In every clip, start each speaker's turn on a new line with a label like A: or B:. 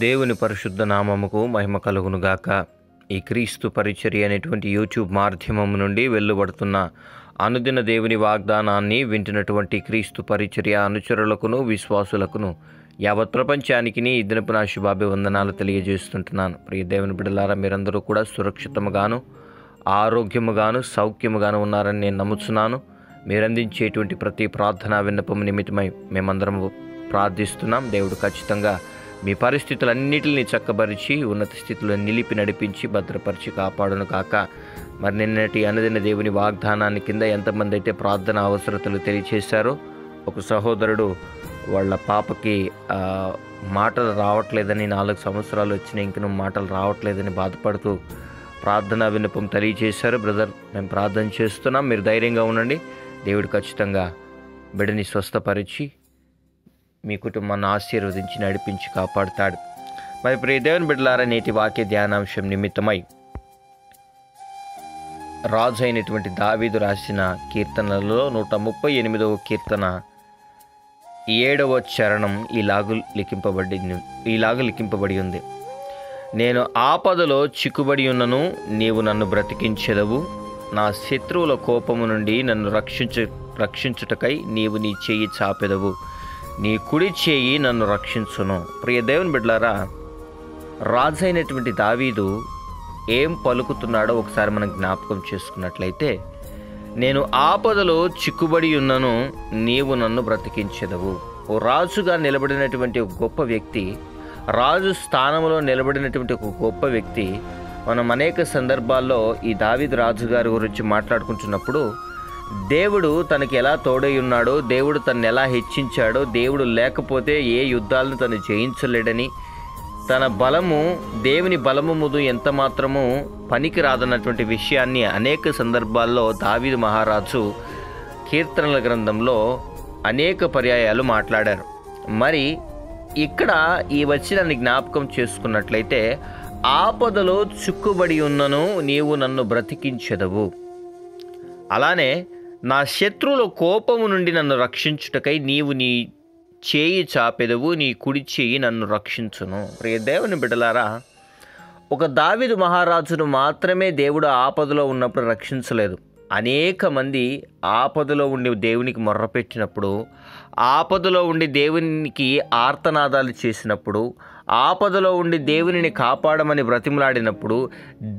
A: దేవుని పరిశుద్ధ నామముకు మహిమ కలుగునుగాక. ఈ క్రీస్తు పరిచర్య అనేటువంటి యూట్యూబ్ మాధ్యమం నుండి వెలువడుతున్న అనుదిన దేవుని వాగ్దానాన్ని వింటున్నటువంటి క్రీస్తు పరిచర్య అనుచరులకును విశ్వాసులకును యావత్ ప్రపంచానికి ఈ దినపు నా శుభాభివందనాలు తెలియజేస్తుంటున్నాను. ప్రియ దేవుని బిడ్డలారా, మీరందరూ కూడా సురక్షితముగాను ఆరోగ్యముగాను సౌఖ్యముగాను ఉన్నారని నేను నమ్ముతున్నాను. మీరందించేటువంటి ప్రతి ప్రార్థనా విన్నపము నిమిత్తమై మేమందరము ప్రార్థిస్తున్నాం. దేవుడు ఖచ్చితంగా మీ పరిస్థితులన్నిటిని చక్కబరిచి ఉన్నత స్థితిలో నిలిపి నడిపించి భద్రపరిచి కాపాడును కాక. మరి నిన్నటి అనుదిన దేవుని వాగ్దానాన్ని కింద ఎంతమంది అయితే ప్రార్థన అవసరతలు తెలియచేశారో, ఒక సహోదరుడు వాళ్ళ పాపకి మాటలు రావట్లేదని, 4 సంవత్సరాలు వచ్చిన ఇంకనూ మాటలు రావట్లేదని బాధపడుతూ ప్రార్థనా విన్నపం తెలియచేశారు. బ్రదర్, మేము ప్రార్థన చేస్తున్నాం, మీరు ధైర్యంగా ఉండండి. దేవుడు ఖచ్చితంగా బిడ్డని స్వస్థపరిచి మీ కుటుంబాన్ని ఆశీర్వదించి నడిపించి కాపాడుతాడు. మరి ప్రియ దేవుని బిడ్డలారా, నేటి వాక్య ధ్యానాంశం నిమిత్తమై రాజు అయినటువంటి దావీదు రాసిన కీర్తనలలో 138వ కీర్తన 7వ చరణం ఇలాగు లిఖింపబడి ఉంది. నేను ఆపదలో చిక్కుబడి ఉన్నను, నీవు నన్ను బ్రతికించెదవు. నా శత్రువుల కోపము నుండి నన్ను రక్షించుటకై నీవు నీ చెయ్యి చాపెదవు. నీ కుడి చేయి నన్ను రక్షించును. ప్రియ దేవుని బిడ్డలారా, రాజు అయినటువంటి దావీదు ఏం పలుకుతున్నాడో ఒకసారి మనం జ్ఞాపకం చేసుకున్నట్లయితే, నేను ఆపదలో చిక్కుబడి ఉన్నను, నీవు నన్ను బ్రతికించెదవు. ఓ రాజుగా నిలబడినటువంటి ఒక గొప్ప వ్యక్తి, రాజు స్థానంలో నిలబడినటువంటి ఒక గొప్ప వ్యక్తి, మనం అనేక సందర్భాల్లో ఈ దావీదు రాజు గారి గురించి మాట్లాడుకుంటున్నప్పుడు దేవుడు తనకి ఎలా తోడై ఉన్నాడో, దేవుడు తనని ఎలా హెచ్చించాడో, దేవుడు లేకపోతే ఏ యుద్ధాలను తను జయించలేడని, తన బలము దేవుని బలము ముందు ఎంత మాత్రము పనికి రాదన్నటువంటి విషయాన్ని అనేక సందర్భాల్లో దావీదు మహారాజు కీర్తనల గ్రంథంలో అనేక పర్యాయాలు మాట్లాడారు. మరి ఇక్కడ ఈ వచనాన్ని జ్ఞాపకం చేసుకున్నట్లయితే, ఆపదలో చిక్కుబడి ఉన్నను, నీవు నన్ను బ్రతికించెదవు. అలానే నా శత్రువుల కోపము నుండి నన్ను రక్షించుటకై నీవు నీ చేయి చాపెదవు, నీ కుడి చేయి నన్ను రక్షించును. ప్రియ దేవుని బిడ్డలారా, ఒక దావీదు మహారాజును మాత్రమే దేవుడు ఆపదలో ఉన్నప్పుడు రక్షించలేదు. అనేక మంది ఆపదలో ఉండి దేవునికి మొర్రపెట్టినప్పుడు, ఆపదలో ఉండి దేవునికి ఆర్తనాదాలు చేసినప్పుడు, ఆపదలో ఉండి దేవునిని కాపాడమని బ్రతిమలాడినప్పుడు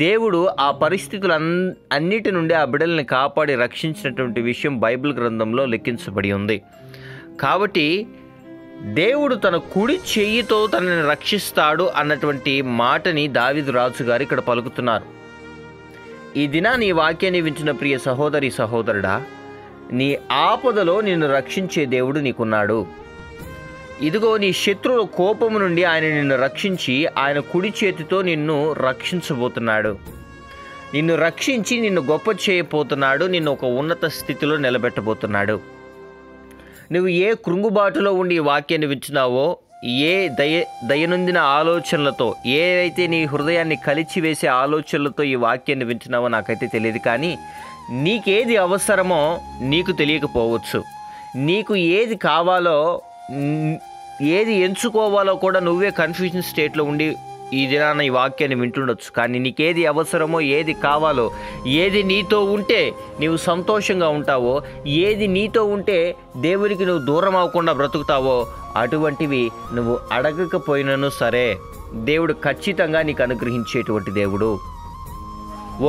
A: దేవుడు ఆ పరిస్థితులు అన్నిటి నుండి ఆ బిడ్డల్ని కాపాడి రక్షించినటువంటి విషయం బైబిల్ గ్రంథంలో లిఖించబడి ఉంది. కాబట్టి దేవుడు తన కుడి చెయ్యితో తనని రక్షిస్తాడు అన్నటువంటి మాటని దావీదు రాజు గారు ఇక్కడ పలుకుతున్నారు. ఈ దినాన్ని ఈ వాక్యాన్ని వింటున్న ప్రియ సహోదరి సహోదరుడా, నీ ఆపదలో నిన్ను రక్షించే దేవుడు నీకున్నాడు. ఇదిగో నీ శత్రువుల కోపము నుండి ఆయన నిన్ను రక్షించి ఆయన కుడి చేతితో నిన్ను రక్షించబోతున్నాడు. నిన్ను రక్షించి నిన్ను గొప్ప చేయబోతున్నాడు. నిన్ను ఒక ఉన్నత స్థితిలో నిలబెట్టబోతున్నాడు. నువ్వు ఏ కృంగుబాటులో ఉండి ఈ వాక్యాన్ని వింటున్నావో, ఏ దయనొందిన ఆలోచనలతో, ఏవైతే నీ హృదయాన్ని కలిచివేసే ఆలోచనలతో ఈ వాక్యాన్ని వింటున్నావో నాకైతే తెలియదు. కానీ నీకేది అవసరమో నీకు తెలియకపోవచ్చు. నీకు ఏది కావాలో, ఏది ఎంచుకోవాలో కూడా నువ్వే కన్ఫ్యూజన్ స్టేట్లో ఉండి ఈ దినాన ఈ వాక్యాన్ని వింటుండొచ్చు. కానీ నీకేది అవసరమో, ఏది కావాలో, ఏది నీతో ఉంటే నీవు సంతోషంగా ఉంటావో, ఏది నీతో ఉంటే దేవునికి నువ్వు దూరం అవ్వకుండా బ్రతుకుతావో, అటువంటివి నువ్వు అడగకపోయినను సరే దేవుడు ఖచ్చితంగా నీకు అనుగ్రహించేటువంటి దేవుడు.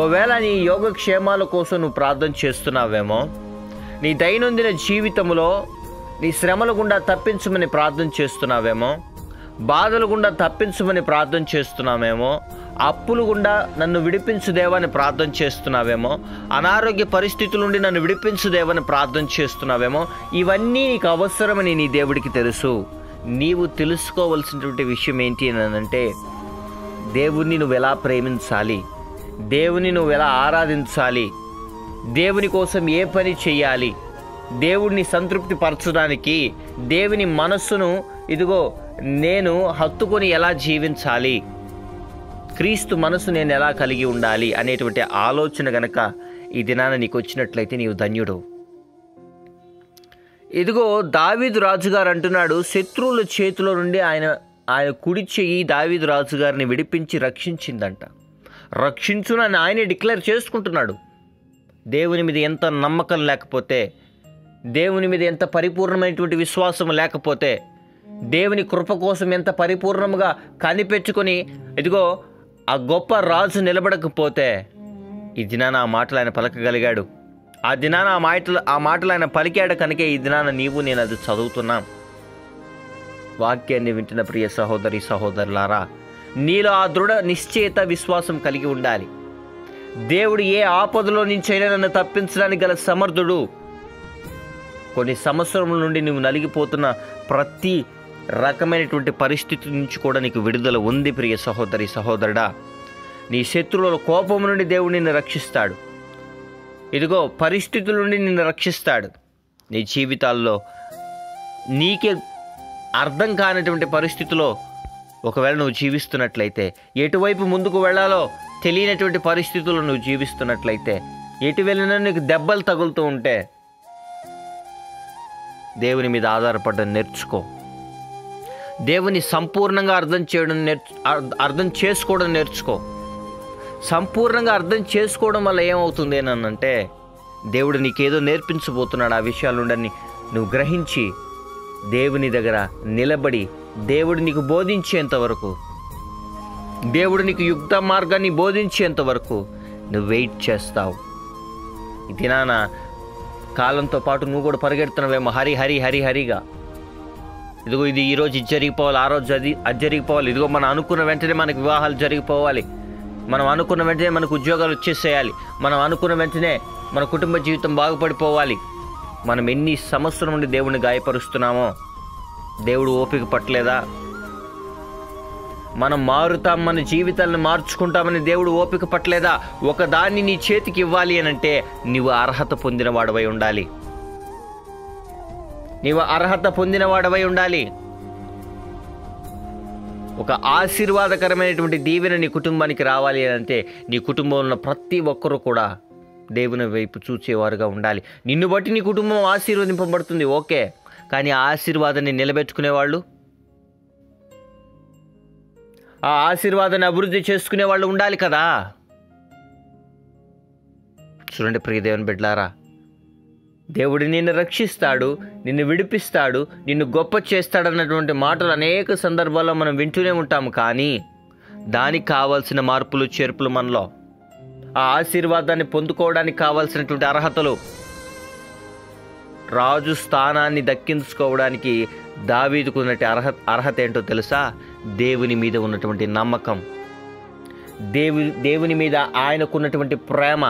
A: ఓవేళ నీ యోగక్షేమాల కోసం నువ్వు ప్రార్థన చేస్తున్నావేమో, నీ దైనందిన జీవితంలో నీ శ్రమల గుండా తప్పించమని ప్రార్థన చేస్తున్నావేమో, బాధల గుండా తప్పించమని ప్రార్థన చేస్తున్నావేమో, అప్పులు గుండా నన్ను విడిపించు దేవని ప్రార్థన చేస్తున్నావేమో, అనారోగ్య పరిస్థితుల నుండి నన్ను విడిపించు దేవని ప్రార్థన చేస్తున్నావేమో, ఇవన్నీ నీకు అవసరమని నీ దేవుడికి తెలుసు. నీవు తెలుసుకోవలసినటువంటి విషయం ఏంటి అని అంటే, దేవుణ్ణి నువ్వు ఎలా ప్రేమించాలి, దేవుని నువ్వు ఎలా ఆరాధించాలి, దేవుని కోసం ఏ పని చేయాలి, దేవుడిని సంతృప్తి పరచడానికి దేవుని మనస్సును ఇదిగో నేను హత్తుకొని ఎలా జీవించాలి, క్రీస్తు మనసు నేను ఎలా కలిగి ఉండాలి అనేటువంటి ఆలోచన గనక ఈ దినాన నీకు వచ్చినట్లయితే నీవు ధన్యుడు. ఇదిగో దావీదు రాజుగారు అంటున్నాడు, శత్రువుల చేతిలో నుండి ఆయన ఆయన కుడి చెయ్యి దావీదు రాజు గారిని విడిపించి రక్షించిందంట. రక్షించునని ఆయనే డిక్లేర్ చేసుకుంటున్నాడు. దేవుని మీద ఎంత నమ్మకం లేకపోతే, దేవుని మీద ఎంత పరిపూర్ణమైనటువంటి విశ్వాసం లేకపోతే, దేవుని కృప కోసం ఎంత పరిపూర్ణంగా కనిపెట్టుకొని ఇదిగో ఆ గొప్ప రాజు నిలబడకపోతే, ఈ దినాన ఆ మాటలు ఆయన పలకగలిగాడు. ఆ దినాన ఆ మాటలు ఆయన పలికాడు కనుకే ఈ దినాన నీవు నేను అది చదువుతున్నాం. వాక్యాన్ని వింటున్న ప్రియ సహోదరి సహోదరులారా, నీలో ఆ దృఢ నిశ్చయిత విశ్వాసం కలిగి ఉండాలి. దేవుడు ఏ ఆపదలో నుంచైనా నన్ను తప్పించడానికి గల సమర్థుడు. కొన్ని సంవత్సరముల నుండి నువ్వు నలిగిపోతున్న ప్రతి రకమైనటువంటి పరిస్థితి నుంచి కూడా నీకు విడుదల ఉంది ప్రియ సహోదరి సహోదరుడా. నీ శత్రువుల కోపం నుండి దేవుడు నిన్ను రక్షిస్తాడు. ఇదిగో పరిస్థితుల నుండి నిన్ను రక్షిస్తాడు. నీ జీవితాల్లో నీకే అర్థం కానటువంటి పరిస్థితిలో ఒకవేళ నువ్వు జీవిస్తున్నట్లయితే, ఎటువైపు ముందుకు వెళ్ళాలో తెలియనటువంటి పరిస్థితుల్లో నువ్వు జీవిస్తున్నట్లయితే, ఎటు వెళ్ళినా నీకు దెబ్బలు తగులుతూ ఉంటే దేవుని మీద ఆధారపడడం నేర్చుకో. దేవుని సంపూర్ణంగా అర్థం చేసుకోవడం నేర్చుకో. సంపూర్ణంగా అర్థం చేసుకోవడం వల్ల ఏమవుతుంది అంటే, దేవుడు నీకేదో నేర్పించబోతున్నాడు. ఆ విషయాల నుండి నువ్వు గ్రహించి దేవుని దగ్గర నిలబడి దేవుడు నీకు బోధించేంత వరకు, దేవుడు నీకు యుక్త మార్గాన్ని బోధించేంత వరకు నువ్వు వెయిట్ చేస్తావు. ఈ దినాన కాలంతో పాటు నువ్వు కూడా పరిగెడుతున్నావేమో హరిగా. ఇదిగో ఇది ఈరోజు ఇది జరిగిపోవాలి, ఆ రోజు అది జరిగిపోవాలి. ఇదిగో మనం అనుకున్న వెంటనే మనకు వివాహాలు జరిగిపోవాలి, మనం అనుకున్న వెంటనే మనకు ఉద్యోగాలు వచ్చేసేయాలి, మనం అనుకున్న వెంటనే మన కుటుంబ జీవితం బాగుపడిపోవాలి. మనం ఎన్ని సంవత్సరం నుండి దేవుడిని గాయపరుస్తున్నామో దేవుడు ఓపిక పట్టలేదా? మనం మారుతాం, మన జీవితాలను మార్చుకుంటామని దేవుడు ఓపిక పట్టలేదా? ఒకదాన్ని నీ చేతికి ఇవ్వాలి అనంటే నీవు అర్హత పొందినవాడవై ఉండాలి. నీవు అర్హత పొందినవాడవై ఉండాలి. ఒక ఆశీర్వాదకరమైనటువంటి దీవెన నీ కుటుంబానికి రావాలి అంటే నీ కుటుంబంలో ఉన్న ప్రతి ఒక్కరూ కూడా దేవుని వైపు చూచేవారుగా ఉండాలి. నిన్ను బట్టి నీ కుటుంబం ఆశీర్వదింపబడుతుంది, ఓకే. కానీ ఆ ఆశీర్వాదాన్ని నిలబెట్టుకునేవాళ్ళు, ఆ ఆశీర్వాదాన్ని అభివృద్ధి చేసుకునే వాళ్ళు ఉండాలి కదా. చూడండి ప్రియ దేవుని బిడ్డలారా, దేవుడు నిన్ను రక్షిస్తాడు, నిన్ను విడిపిస్తాడు, నిన్ను గొప్ప చేస్తాడన్నటువంటి మాటలు అనేక సందర్భాల్లో మనం వింటూనే ఉంటాము. కానీ దానికి కావాల్సిన మార్పులు చేర్పులు మనలో, ఆ ఆశీర్వాదాన్ని పొందుకోవడానికి కావాల్సినటువంటి అర్హతలు, రాజు స్థానాన్ని దక్కించుకోవడానికి దావీదుకు ఉన్నటువంటి అర్హత ఏంటో తెలుసా? దేవుని మీద ఉన్నటువంటి నమ్మకం, దేవుని మీద ఆయనకున్నటువంటి ప్రేమ,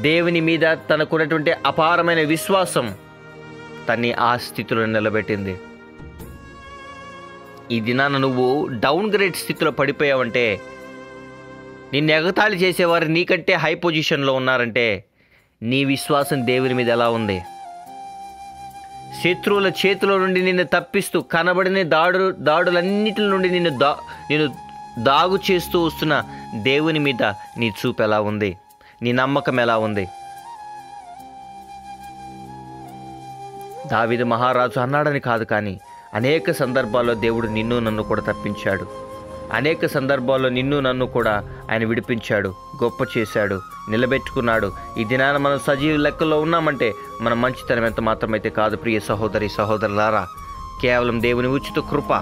A: దేవుని మీద తనకున్నటువంటి అపారమైన విశ్వాసం తన్ని ఆ స్థితిలో నిలబెట్టింది. ఈ దినాన నువ్వు డౌన్ గ్రేడ్ స్థితిలో పడిపోయావంటే, నిన్ను ఎగతాళి చేసేవారు నీకంటే హై పొజిషన్లో ఉన్నారంటే నీ విశ్వాసం దేవుని మీద ఎలా ఉంది? శత్రువుల చేతిలో నుండి నిన్ను తప్పిస్తూ కనబడిన దాడులన్నిటి నుండి నిన్ను దాగు చేస్తూ వస్తున్న దేవుని మీద నీ చూపు ఎలా ఉంది? నీ నమ్మకం ఎలా ఉంది? దావీదు మహారాజు అన్నాడని కాదు, కానీ అనేక సందర్భాల్లో దేవుడు నిన్ను నన్ను కూడా తప్పించాడు. అనేక సందర్భాల్లో నిన్ను నన్ను కూడా ఆయన విడిపించాడు, గొప్ప చేశాడు, నిలబెట్టుకున్నాడు. ఈ దినాన మనం సజీవ లెక్కల్లో ఉన్నామంటే మన మంచితనం ఎంత మాత్రమైతే కాదు ప్రియ సహోదరి సహోదరులారా, కేవలం దేవుని ఉచిత కృప.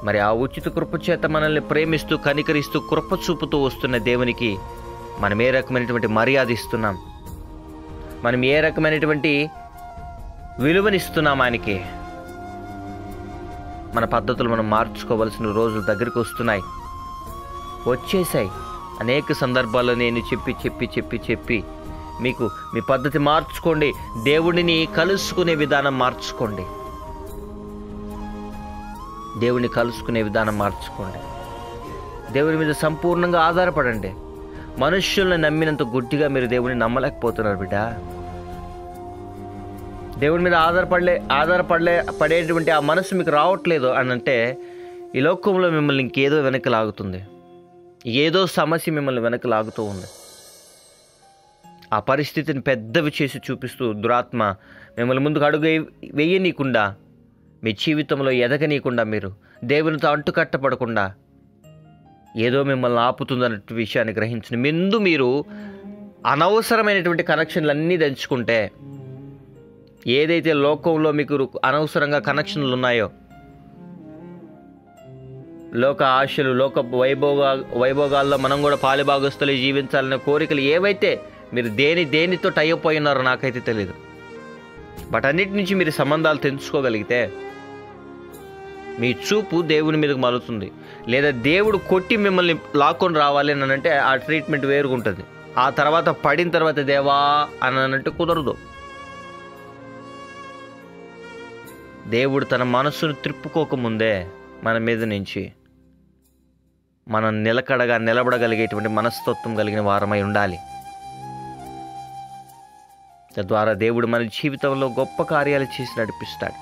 A: మరి ఆ ఉచిత కృప చేత మనల్ని ప్రేమిస్తూ కనికరిస్తూ కృప చూపుతూ వస్తున్న దేవునికి మనం ఏ రకమైనటువంటి మర్యాద ఇస్తున్నాం? మనం ఏ రకమైనటువంటి విలువనిస్తున్నాం ఆయనకి? మన పద్ధతులు మనం మార్చుకోవాల్సిన రోజులు దగ్గరికి వస్తున్నాయి, వచ్చేసాయి. అనేక సందర్భాల్లో నేను చెప్పి మీకు మీ పద్ధతి మార్చుకోండి, దేవుడిని కలుసుకునే విధానం మార్చుకోండి, దేవుడిని కలుసుకునే విధానం మార్చుకోండి. దేవుని మీద సంపూర్ణంగా ఆధారపడండి. మనుష్యులను నమ్మినంత గుడ్డిగా మీరు దేవుడిని నమ్మలేకపోతున్నారు బిడ్డ. దేవుడి మీద పడేటువంటి ఆ మనసు మీకు రావట్లేదు అని అంటే ఈ లోకంలో మిమ్మల్ని ఇంకేదో వెనక్కి లాగుతుంది, ఏదో సమస్య మిమ్మల్ని వెనక్కి లాగుతూ ఉంది. ఆ పరిస్థితిని పెద్దవి చేసి చూపిస్తూ దురాత్మ మిమ్మల్ని ముందుకు అడుగు వేయనీయకుండా మీ జీవితంలో ఎదగనీయకుండా, మీరు దేవునితో అంటుకట్టపడకుండా ఏదో మిమ్మల్ని ఆపుతుందన్న విషయాన్ని గ్రహించిన ముందు మీరు అనవసరమైనటువంటి కనెక్షన్లు అన్నీ దంచుకుంటే, ఏదైతే లోకంలో మీకు అనవసరంగా కనెక్షన్లు ఉన్నాయో, లోక ఆశలు, లోక వైభోగాల్లో మనం కూడా పాలిభాగస్తులు జీవించాలనే కోరికలు ఏవైతే మీరు దేనితో టైఅప్ అయి ఉన్నారో నాకైతే తెలియదు. బట్ అన్నిటి నుంచి మీరు సంబంధాలు తెంచుకోగలిగితే మీ చూపు దేవుని మీదకి మలుతుంది. లేదా దేవుడు కొట్టి మిమ్మల్ని లాక్కొని రావాలి అని అంటే ఆ ట్రీట్మెంట్ వేరుగా ఉంటుంది. ఆ తర్వాత పడిన తర్వాత దేవా అని అంటే కుదరదు. దేవుడు తన మనస్సును త్రిప్పుకోకముందే మన మీద నుంచి మనం నిలకడగా నిలబడగలిగేటువంటి మనస్తత్వం కలిగిన వారమై ఉండాలి. తద్వారా దేవుడు మన జీవితంలో గొప్ప కార్యాలు చేసి నడిపిస్తాడు.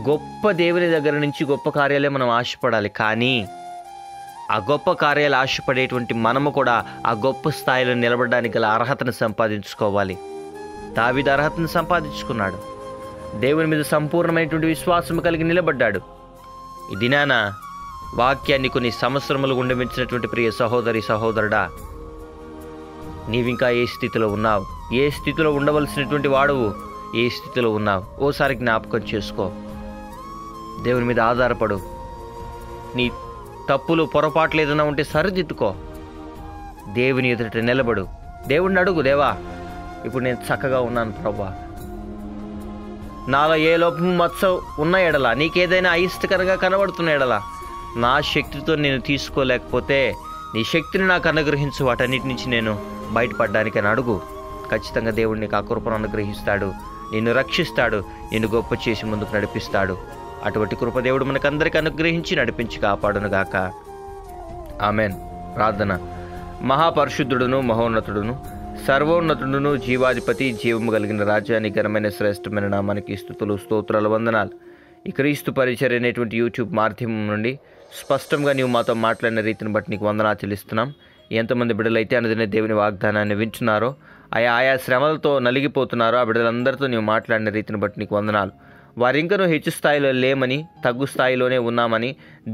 A: గొప్ప దేవుని దగ్గర నుంచి గొప్ప కార్యాలే మనం ఆశపడాలి. కానీ ఆ గొప్ప కార్యాలు ఆశపడేటువంటి మనము కూడా ఆ గొప్ప స్థాయిలో నిలబడడానికి గల అర్హతను సంపాదించుకోవాలి. దావీదు అర్హతను సంపాదించుకున్నాడు. దేవుని మీద సంపూర్ణమైనటువంటి విశ్వాసం కలిగి నిలబడ్డాడు. ఈ దినాన వాక్యాన్ని కొన్ని సంవత్సరములు గుండెమించినటువంటి ప్రియ సహోదరి సహోదరుడా, నీవింకా ఏ స్థితిలో ఉన్నావు? ఏ స్థితిలో ఉండవలసినటువంటి వాడువు? ఏ స్థితిలో ఉన్నావు? ఓసారి జ్ఞాపకం చేసుకో. దేవుని మీద ఆధారపడు. నీ తప్పులు పొరపాట్లు ఏదైనా ఉంటే సరిదిద్దుకో. దేవుని ఎదుట నిలబడు. దేవుడిని అడుగు, దేవా ఇప్పుడు నేను చక్కగా ఉన్నాను ప్రభువా, నాలో ఏ లోపం మచ్చ ఉన్న ఎడలా, నీకేదైనా అయిష్టకరంగా కనబడుతున్న ఎడలా, నా శక్తితో నేను తీసుకోలేకపోతే నీ శక్తిని నాకు అనుగ్రహించు, వాటన్నిటి నుంచి నేను బయటపడడానికని అడుగు. ఖచ్చితంగా దేవుడు నీకు ఆ కృపను అనుగ్రహిస్తాడు, నిన్ను రక్షిస్తాడు, నిన్ను గొప్ప చేసి ముందుకు నడిపిస్తాడు. అటువంటి కృప దేవుడు మనకందరికీ అనుగ్రహించి నడిపించి కాపాడునుగాక. ఆమెన్. ప్రార్థన. మహాపరిశుద్ధుడును మహోన్నతుడును సర్వోన్నతుడును జీవాధిపతి జీవము కలిగిన రాజ్యానికి ఘనమైన శ్రేష్టమైన నామానికి స్తుతులు స్తోత్రాలు వందనాలు. ఈ క్రీస్తు పరిచర్య అనేటువంటి యూట్యూబ్ మాధ్యమం నుండి స్పష్టంగా నీవు మాతో మాట్లాడిన రీతిని బట్టి నీకు వందనాలు చెల్లిస్తున్నాం. ఎంతమంది బిడ్డలైతే అనుదిన దేవుని వాగ్దానాన్ని వింటున్నారో, ఆయా శ్రమలతో నలిగిపోతున్నారో ఆ బిడ్డలందరితో నీవు మాట్లాడిన రీతిని బట్టి నీకు వందనాలు. వారు ఇంకనూ హెచ్చు స్థాయిలో లేమని, తగ్గు స్థాయిలోనే ఉన్నామని,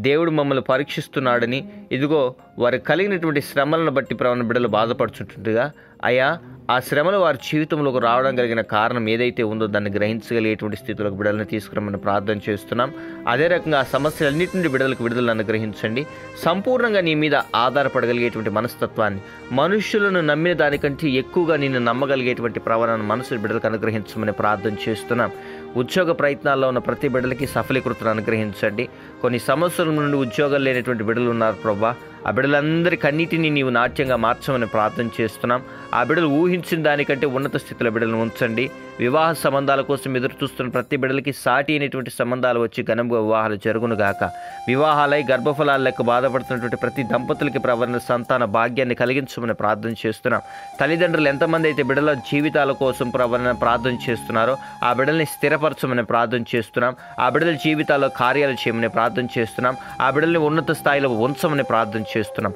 A: దేవుడు మమ్మల్ని పరీక్షిస్తున్నాడని, ఇదిగో వారు కలిగినటువంటి శ్రమలను బట్టి బిడ్డలు బాధపడుచుంటుండగా, అయ్యా ఆ శ్రమలు వారి జీవితంలోకి రావడం కలిగిన కారణం ఏదైతే ఉందో దాన్ని గ్రహించగలిగేటువంటి స్థితిలోకి బిడ్డలను తీసుకురమని ప్రార్థన చేస్తున్నాం. అదే రకంగా ఆ సమస్యలన్నిటి నుండి బిడ్డలకు విడుదలను అనుగ్రహించండి. సంపూర్ణంగా నీ మీద ఆధారపడగలిగేటువంటి మనస్తత్వాన్ని, మనుష్యులను నమ్మిన దానికంటే ఎక్కువగా నిన్ను నమ్మగలిగేటువంటి ప్రవణను మనసు బిడ్డలకు అనుగ్రహించమని ప్రార్థన చేస్తున్నాం. ఉద్యోగ ప్రయత్నాల్లో ఉన్న ప్రతి బిడ్డలకి సఫలీకృతను అనుగ్రహించండి. కొన్ని సంవత్సరాల నుండి ఉద్యోగాలు లేనటువంటి బిడ్డలు ఉన్నారు ప్రభా, ఆ బిడ్డలందరి కన్నిటిని నీవు నాట్యంగా మార్చమని ప్రార్థన చేస్తున్నాం. ఆ బిడ్డలు ఊహించిన దానికంటే ఉన్నత స్థితిలో బిడ్డలను ఉంచండి. వివాహ సంబంధాల కోసం ఎదురు చూస్తున్న ప్రతి బిడ్డలకి సాటి అయినటువంటి సంబంధాలు వచ్చి ఘనంగా వివాహాలు జరుగునుగాక. వివాహాలై గర్భఫలాలు లెక్క బాధపడుతున్నటువంటి ప్రతి దంపతులకి ప్రవర్తన సంతాన భాగ్యాన్ని కలిగించమని ప్రార్థన చేస్తున్నాం. తల్లిదండ్రులు ఎంతమంది అయితే బిడ్డల జీవితాల కోసం ప్రార్థన చేస్తున్నారో ఆ బిడ్డల్ని స్థిరపరచమని ప్రార్థన చేస్తున్నాం. ఆ బిడ్డల జీవితాల్లో కార్యాలు చేయమని ప్రార్థన చేస్తున్నాం. ఆ బిడ్డల్ని ఉన్నత స్థాయిలో ఉంచమని ప్రార్థన చేస్తున్నాం.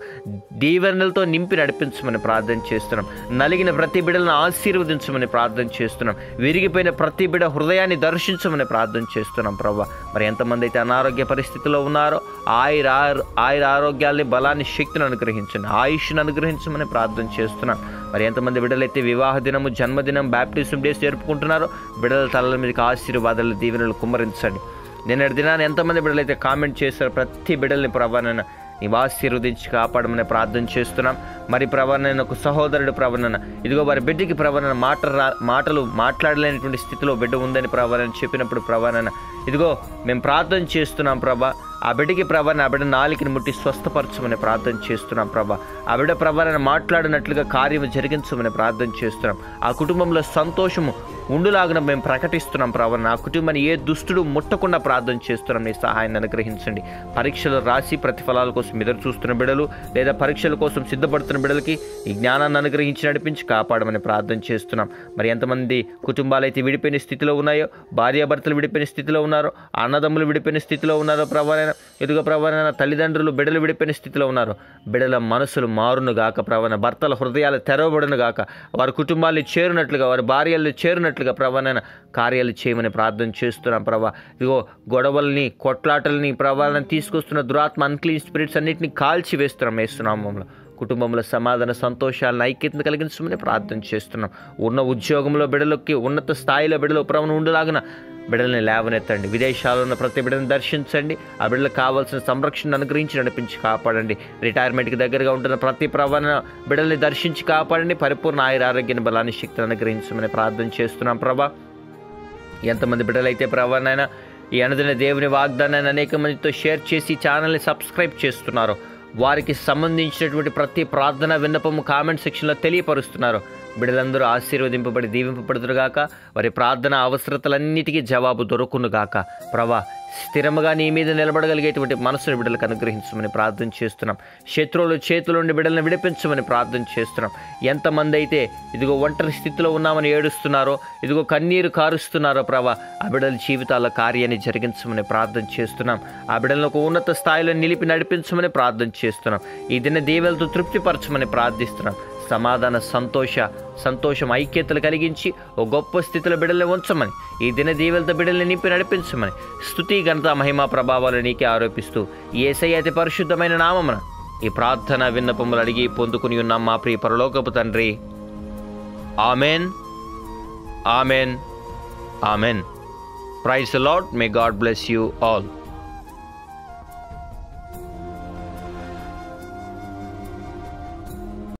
A: దీవెనలతో నింపి నడిపించమని ప్రార్థన చేస్తున్నాం. నలిగిన ప్రతి బిడ్డలను ఆశీర్వదించమని ప్రార్థన చేస్తున్నాం. విరిగిపోయిన ప్రతి బిడ్డ హృదయాన్ని దర్శించమని ప్రార్థన చేస్తున్నాం ప్రభా. మరి ఎంతమంది అయితే అనారోగ్య పరిస్థితిలో ఉన్నారో ఆయుర ఆరోగ్యాల్ని, బలాన్ని, శక్తిని అనుగ్రహించండి. ఆయుష్ను అనుగ్రహించమని ప్రార్థన చేస్తున్నాం. మరి ఎంతమంది బిడ్డలైతే వివాహ దినము, జన్మదినం, బ్యాప్టిజం డేస్ జరుపుకుంటున్నారో బిడ్డల తలల మీదకి ఆశీర్వాదాలు, దీవెనలు కుమ్మరించండి. నిన్నటి దినాన్ని ఎంతమంది బిడ్డలైతే కామెంట్ చేశారో ప్రతి బిడ్డల్ని ప్రభా నీవు ఆశీర్వదించి కాపాడమని ప్రార్థన చేస్తున్నాం. మరి ప్రవర్ణన ఒక సహోదరుడు ప్రవర్ణన, ఇదిగో వారి బిడ్డకి ప్రవర్ణన మాటలు మాట్లాడలేనటువంటి స్థితిలో బిడ్డ ఉందని ప్రవర్ణన చెప్పినప్పుడు ప్రవర్ణన, ఇదిగో మేము ప్రార్థన చేస్తున్నాం ప్రభా, ఆ బిడ్డకి ప్రవర్ణన, ఆ బిడ్డ నాలికని ముట్టి స్వస్థపరచమని ప్రార్థన చేస్తున్నాం ప్రభా. ఆ బిడ్డ ప్రవర్ణన మాట్లాడినట్లుగా కార్యము జరిగించమని ప్రార్థన చేస్తున్నాం. ఆ కుటుంబంలో సంతోషము ఉండులాగా మేము ప్రకటిస్తున్నాం ప్రవర్ణన. ఆ కుటుంబాన్ని ఏ దుష్టుడు ముట్టకుండా ప్రార్థన చేస్తున్నాం. నీ సహాయాన్ని అనుగ్రహించండి. పరీక్షలు రాసి ప్రతిఫలాల కోసం ఎదురు చూస్తున్న బిడ్డలు, లేదా పరీక్షల కోసం సిద్ధపడుతున్న బిడ్డలకి ఈ జ్ఞానాన్ని అనుగ్రహించి నడిపించి కాపాడమని ప్రార్థన చేస్తున్నాం. మరి ఎంతమంది కుటుంబాలు అయితే విడిపోయిన స్థితిలో ఉన్నాయో, భార్యాభర్తలు విడిపోయిన స్థితిలో ఉన్నారో, అన్నదమ్ములు విడిపోయిన స్థితిలో ఉన్నారో ప్రవర్ణన ఇదిగో ప్రభా నాయన తల్లిదండ్రులు బిడ్డలు విడిపోయిన స్థితిలో ఉన్నారు. బిడ్డల మనసులు మారును గాక ప్రభా, భర్తల హృదయాలు తెరవబడును గాక, వారి కుటుంబాలు చేరినట్లుగా, వారి భార్యలు చేరినట్లుగా ప్రభా నాయన కార్యాలు చేయమని ప్రార్థన చేస్తున్నాం ప్రభా. ఇదిగో గొడవల్ని, కొట్లాటల్ని ప్రభావాలను తీసుకొస్తున్న దురాత్మ, అన్క్లీన్ స్పిరిట్స్ అన్నింటినీ కాల్చి వేస్తున్నాం యేసునామములో. కుటుంబంలో సమాధాన, సంతోషాలను, ఐక్యతను కలిగించమని ప్రార్థన చేస్తున్నాం. ఉన్న ఉద్యోగంలో బిడ్డలకి ఉన్నత స్థాయిలో బిడ్డలు ప్రభువును ఉండలాగిన బిడ్డల్ని లేవనెత్తండి. విదేశాల్లో ఉన్న ప్రతి బిడ్డను దర్శించండి. ఆ బిడ్డలకు కావాల్సిన సంరక్షణ అనుగ్రహించి నడిపించి కాపాడండి. రిటైర్మెంట్కి దగ్గరగా ఉంటున్న ప్రతి ప్రవణ బిడ్డల్ని దర్శించి కాపాడండి. పరిపూర్ణ ఆరోగ్యాన్ని, బలాన్ని, శక్తిని అనుగ్రహించమని ప్రార్థన చేస్తున్నాం ప్రభా. ఎంతమంది బిడ్డలైతే ప్రభానైనా ఈ అనుదిన దేవుని వాగ్దానాన్ని అనేక మందితో షేర్ చేసి ఛానల్ని సబ్స్క్రైబ్ చేస్తున్నారు, వారికి సంబంధించినటువంటి ప్రతి ప్రార్థన విన్నపము కామెంట్ సెక్షన్లో తెలియపరుస్తున్నారు. బిడ్డలందరూ ఆశీర్వదింపబడి దీవింపబడుదురుగాక. వారి ప్రార్థన అవసరతలన్నిటికీ జవాబు దొరుకునుగాక. ప్రభా, స్థిరముగా నీ మీద నిలబడగలిగేటువంటి మనసును బిడ్డలకు అనుగ్రహించమని ప్రార్థన చేస్తున్నాం. శత్రువుల చేతుల నుండి బిడ్డలను విడిపించమని ప్రార్థన చేస్తున్నాం. ఎంతమంది అయితే ఇదిగో ఒంటరి స్థితిలో ఉన్నామని ఏడుస్తున్నారో, ఇదిగో కన్నీరు కారుస్తున్నారో ప్రభా, ఆ బిడ్డల జీవితాల కార్యాన్ని జరిగించమని ప్రార్థన చేస్తున్నాం. ఆ బిడ్డలను ఒక ఉన్నత స్థాయిలో నిలిపి నడిపించమని ప్రార్థన చేస్తున్నాం. ఈ దిన దీవెలతో తృప్తిపరచమని ప్రార్థిస్తున్నాం. సమాధాన, సంతోషం, ఐక్యతలు కలిగించి ఓ గొప్ప స్థితిలో బిడ్డల్ని ఉంచమని, ఈ దిన దీవెలతో బిడ్డల్ని నింపి నడిపించమని స్తుతి, ఘనత, మహిమా, ప్రభావాలు నీకే ఆరోపిస్తూ యేసయ్య అతి పరిశుద్ధమైన నామమున ఈ ప్రార్థన విన్నపములు అడిగి పొందుకుని ఉన్నాం మా ప్రియ పరలోకపు తండ్రి. Amen, amen, amen. Praise the Lord. May God bless you all.